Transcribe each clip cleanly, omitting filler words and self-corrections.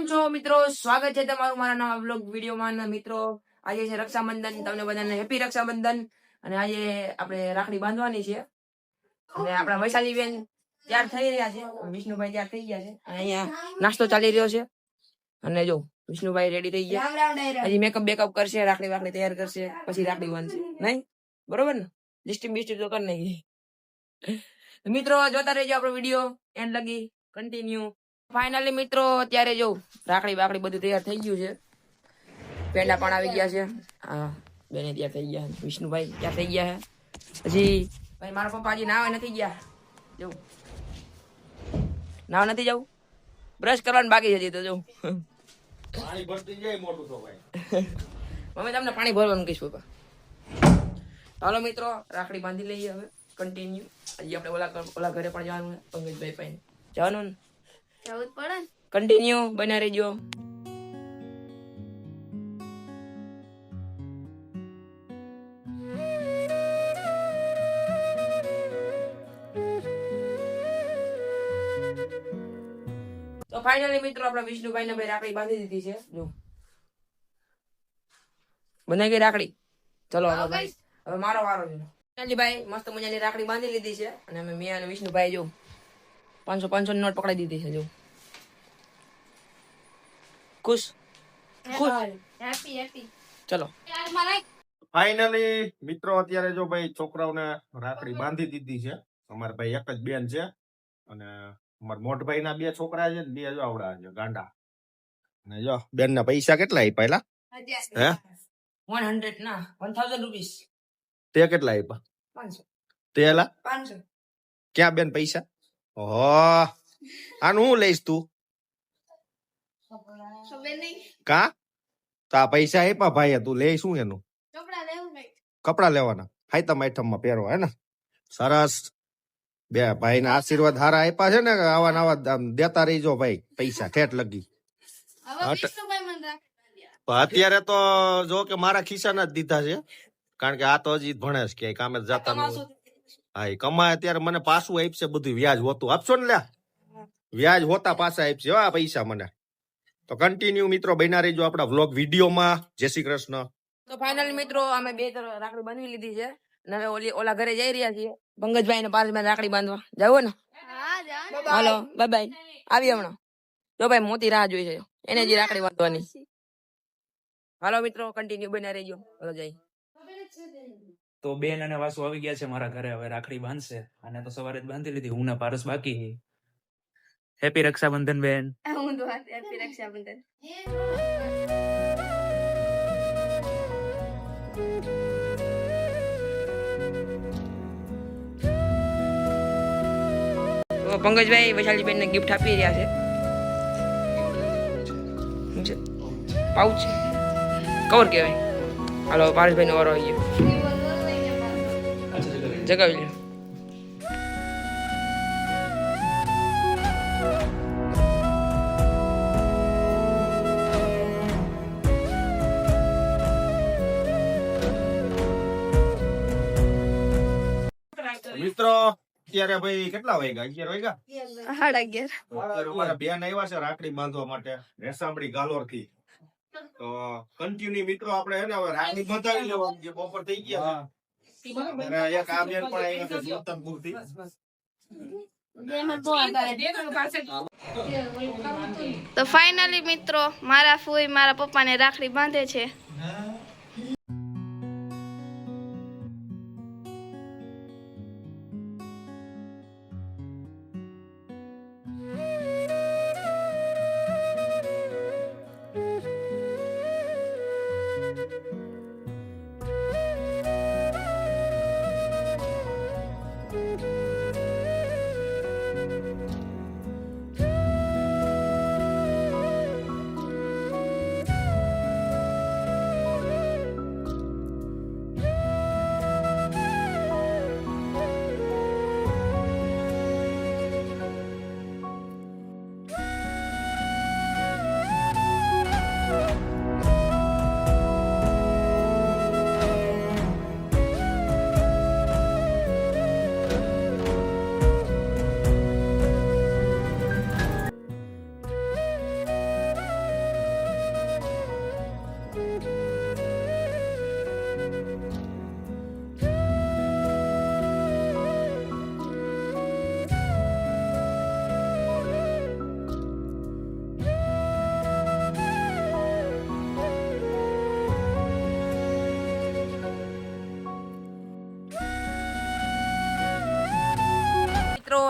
છો મિત્રો? સ્વાગત છે તમારું મારા નવા વ્લોગ વિડીયોમાં. મિત્રો આજે છે રક્ષાબંધન. તમને બધાને હેપી રક્ષાબંધન. અને આજે આપણે રાખડી બાંધવાની છે અને આપણા વૈશાલી બેન તૈયાર થઈ રહ્યા છે, વિષ્ણુભાઈ તૈયાર થઈ ગયા છે. અહીંયા નાસ્તો ચાલી રહ્યો છે અને જો વિષ્ણુભાઈ રેડી થઈ ગયા. હજી મેકઅપ બેકઅપ કરશે, રાખડી વાકડી તૈયાર કરશે, પછી રાખડી બાંધશે. નહીં બરોબર ને? લિસ્ટિંગ બિસ્ટિંગ તો કરી નાખી. મિત્રો જોતા રહેજો આપણો વિડીયો એન્ડ લગી કન્ટિન્યુ. ફાઇનલી મિત્રો અત્યારે જો રાખડી બાકડી બધું તૈયાર થઈ ગયું છે. પેંડા પણ આવી ગયા છે. હા, બેને તૈયાર થઈ ગયા, વિષ્ણુભાઈ તૈયાર થઈ ગયા છે. પછી ભાઈ મારા પપ્પા હજી નાવા નથી ગયા. જો નાવા નથી જવું, બ્રશ કરવાનું બાકી છે હજી તો. જો પાણી ભરતી જાય મોટું તો ભાઈ. મમ્મી તમને પાણી ભરવાનું કહીશ પપ્પા. ચાલો મિત્રો રાખડી બાંધી લઈએ હવે કન્ટિન્યુ. હજી આપણે ઓલા ઘરે પણ જવાનું છે, પંકજભાઈ પાસે જવાનું ને, જવું જ પડે ને. કન્ટિન્યુ બના રહેજો. તો ફાઇનલી મિત્રો આપણા વિષ્ણુભાઈ ને ભાઈ રાખડી બાંધી દીધી છે. જો બનાવી ગઈ રાખડી. ચલો હવે ભાઈ હવે મારો વારો છે. ભાઈ મસ્ત મજાની રાખડી બાંધી લીધી છે અને અમે મિયા અને વિષ્ણુભાઈ જો 500 ની નોટ પકડાઈ દીધી છે. જો ખુશ ખુશ હેપી. ચલો ફાઇનલી મિત્રો અત્યારે જો ભાઈ છોકરાઓને રાખડી બાંધી દીધી છે. અમારે ભાઈ એક જ બેન છે અને અમારા મોટભાઈ ના 2 છોકરા છે ને 2 જો આવડા છે ગાંડા. અને જો બેન ના પૈસા કેટલા આપ્યા? હે 100 ના 1000 રૂપીસ. તે કેટલા આપ્યા? 500. તેલા 500 ક્યાં બેન પૈસા? ઓહો, આનું હું લઈશ તું? કા તો આ પૈસા આપ્યા ભાઈ, તું લે શું એનું? કપડા લેવાના હાઈતમ આઈટમ માં પહેરવા, હે ને? સરસ. બે ભાઈ ના આશીર્વાદ હારા આપ્યા છે ને, આવા નવા દેતા રહીજો ભાઈ પૈસા ઠેઠ લગી. અત્યારે તો જો કે મારા ખિસ્સાના જ દીધા છે, કારણ કે આ તો હજી ભણે છે, કે કામે જતા નથી. હા, કમાય અત્યારે મને પાછું આપશે બધું, વ્યાજ હોતું આપશો ને. લ્યા વ્યાજ હોતા પાછા આપશે આ પૈસા મને. તો કન્ટિન્યુ મિત્રો બન્યા રહીજો આપણા વ્લોગ વિડીયોમાં. જય શ્રી કૃષ્ણ. તો ફાઇનલ મિત્રો અમે 2 રાખડી બાંધી લીધી છે અને હવે ઓલા ઘરે જઈ રહ્યા છીએ પંકજભાઈ ને પાર્થભાઈ રાખડી બાંધવા. જાવ ને? હાલો બાય બાય. આવી હમણાં. જો ભાઈ મોતી રાહ જોઈ છે, એને જ રાખડી બાંધવાની. હાલો મિત્રો કન્ટિન્યુ બન્યા રહેજો. હાલો જઈ. તો બેન અને વાસુ આવી ગયા છે મારા ઘરે, હવે રાખડી બાંધશે. અને તો સવારે જ બાંધી લીધી, હું ના પારસ બાકી. હેપી રક્ષાબંધન બેન. હેપી રક્ષાબંધન. તો પંકજભાઈ વૈશાલી બેન ને ગિફ્ટ આપી રહ્યા છે. પાઉચ કવર કહેવાય. હાલો પારસભાઈ નો વારો આવી ગયો. જગાવી લે. મિત્રો અત્યારે ભાઈ કેટલા વાગ્યા? 11 વાગ્યા? 11:30. અમારા બેન આવ્યા છે રાખડી બાંધવા માટે રેસામડી ગાલોર થી. તો કન્ટિન્યુ મિત્રો આપણે હે ને હવે રાખડી બંધાવી લેવાની છે. બપોર થઈ ગયા છે. અને એક આ બેન પણ આવી છે સુલતાનપુર થી. તો ફાઇનલી મિત્રો મારા ફૂઈ મારા પપ્પાને રાખડી બાંધે છે.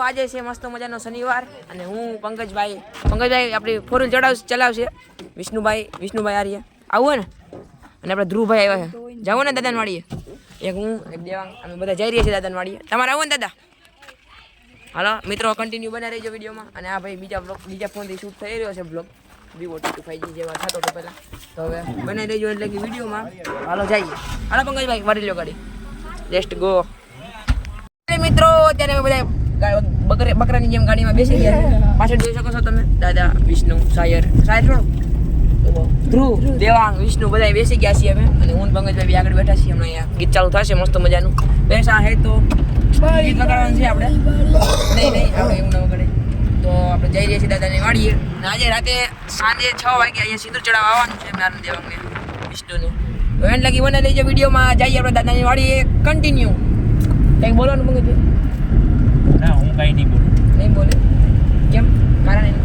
આજે છે મસ્ત મજાનો શનિવાર અને હું પંકજભાઈ આપણી ફોર વ્હીલ ચલાવશે વિષ્ણુભાઈ આર્ય આવું હોય ને અને આપણે ધ્રુવભાઈ આવ્યા છે જાવું ને દાદાને વાડીએ એક હું એક દેવાંગ અમે બધા જઈ રહ્યા છીએ દાદાને વાડીએ તમારે આવું ને દાદા હાલો મિત્રો કન્ટિન્યુ બના રહેજો વિડીયોમાં અને આ ભાઈ બીજા ફોનથી શૂટ થઈ રહ્યો છે બ્લોગ Vivo T25G જેવા થતો હતો પહેલાં તો હવે બનાવી દેજો એટલે કે વિડીયોમાં હાલો જઈએ હાલો પંકજભાઈ વાળી લો ગાડી લેટ્સ ગો મિત્રો અત્યારે અમે બધા બકરાની જેમ ગાડીમાં બેસી ગયા પાછળ જોઈ શકો છો તમે દાદા વિષ્ણુ સાયર થોડો ધ્રુવ દેવાંગ વિષ્ણુ બધા બેસી ગયા છીએ અમે અને હું પંકજભાઈ આગળ બેઠા છીએ હમણાં અહીંયા ગીત ચાલુ થશે મસ્ત મજાનું પૈસા હે તો ગીત વગાડવાનું છે આપણે નહીં આપણે એવું ન વગાડે તો આપણે જઈ રહ્યા છીએ દાદાની વાડીએ અને આજે રાતે સાંજે 6 વાગે અહીંયા સિંદૂર ચડાવવા આવવાનું છે મારા દેવાંગને વિષ્ણુને તો એને લગી બને લેજો વિડીયોમાં જઈએ આપણે દાદાની વાડીએ કન્ટિન્યુ કંઈક બોલવાનું પંકજભાઈ ના હું કઈ નહીં બોલે કેમ કારણ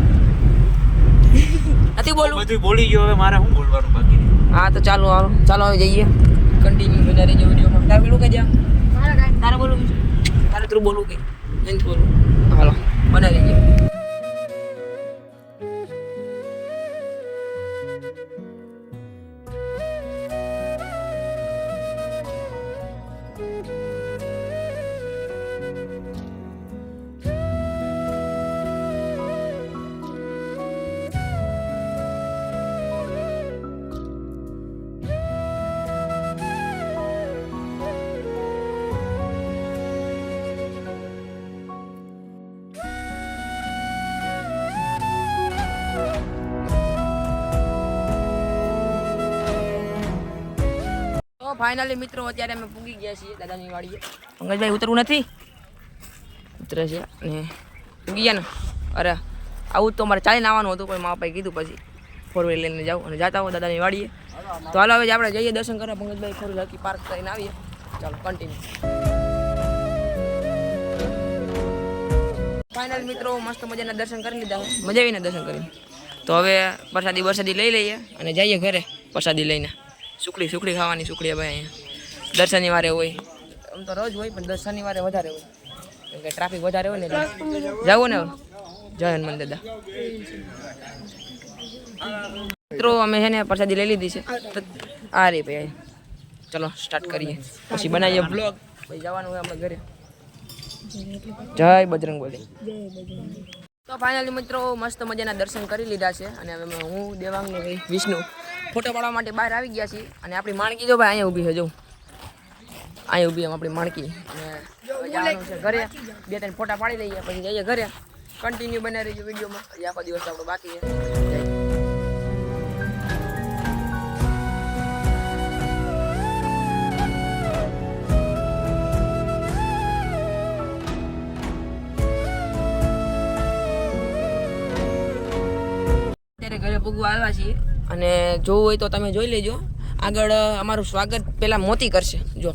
નથી બોલવું બધું બોલી ગયો હવે મારે શું બોલવાનું બાકી હા તો ચાલો હવે જઈએ કન્ટિન્યુ બના રહેજો વિડીયોમાં તારે બોલું કે જા તારે બોલું તારે તું બોલું કે નથી બોલું હાલો બના રહેજો ફાઇનલી મિત્રો અત્યારે અમે પૂગી ગયા છીએ દાદાની વાડીએ પંકજભાઈ ઉતરવું નથી ઉતરે છે અને પૂગી ગયા ને અરે આવું તો મારે ચાલીને આવવાનું હતું પણ મારા ભાઈ કીધું પછી ફોર વ્હીલ લઈને જાઉં અને જાતા હોય દાદાની વાડીએ તો હાલો હવે આપણે જઈએ દર્શન કરવા પંકજભાઈ ફોર વ્હીલ પાર્ક કરીને આવીએ ચાલો કન્ટિન્યુ ફાઇનલ મિત્રો મસ્ત મજાના દર્શન કરી લીધા મજા આવીને દર્શન કરીને તો હવે પ્રસાદી લઈ લઈએ અને જઈએ ઘરે પ્રસાદી લઈને સુખડી ખાવાની સુખડી ભાઈ અહીંયા દર શનિવારે હોય આમ તો રોજ હોય પણ દર શનિવારે વધારે હોય કેમ કે ટ્રાફિક વધારે હોય ને એટલે જવું ને જય હનુમાન દાદા મિત્રો અમે છે ને પ્રસાદી લઈ લીધી છે આ રે ભાઈ ચલો સ્ટાર્ટ કરીએ પછી બનાવીએ બ્લોગ પછી જવાનું હોય આપણે ઘરે જય બજરંગબલી તો ફાઇનલી મિત્રો મસ્ત મજાના દર્શન કરી લીધા છે અને હવે હું દેવાંગ ને વિષ્ણુ ફોટો પાડવા માટે બહાર આવી ગયા છીએ અને આપણી માણકી જો ભાઈ અહીંયા ઊભી છે જો અહીંયા ઊભી આપણી માણકી અને જવાનું છે ઘરે 2-3 ફોટા પાડી લઈએ પછી જઈએ ઘરે કન્ટિન્યુ બનાવી રહીએ વિડીયોમાં હજી આખો દિવસ આપણો બાકી છે ઘરે પૂગવા આવ્યા છીએ અને જોવું હોય તો તમે જોઈ લેજો આગળ અમારું સ્વાગત પેલા મોતી કરશે જો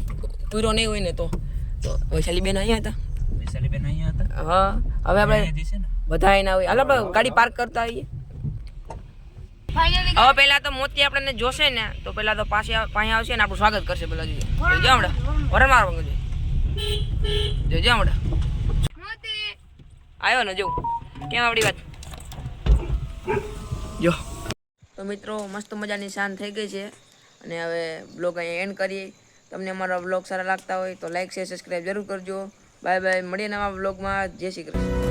પૂરો નહીં હોય ને તો વૈશાલી બેન અહીંયા હતા હા હવે આપણે બધા એના હોય હાલો આપણે ગાડી પાર્ક કરતા આવીએ હવે પેલા તો મોતી આપણને જોશે ને તો પેલા તો પાસે આવશે ને આપણું સ્વાગત કરશે પેલા જોઈએ જો હમણાં વરણ મારો જોજો હમણાં આવ્યો ને જો કેમ આપણી વાત જો તો મિત્રો મસ્ત મજાની શાંત થઈ ગઈ છે અને હવે બ્લોગ અહીંયા એન્ડ કરીએ તમને અમારા બ્લોગ સારા લાગતા હોય તો લાઈક શેર સબસ્ક્રાઈબ જરૂર કરજો બાય બાય મળીએ નવા બ્લોગમાં જય શ્રી કૃષ્ણ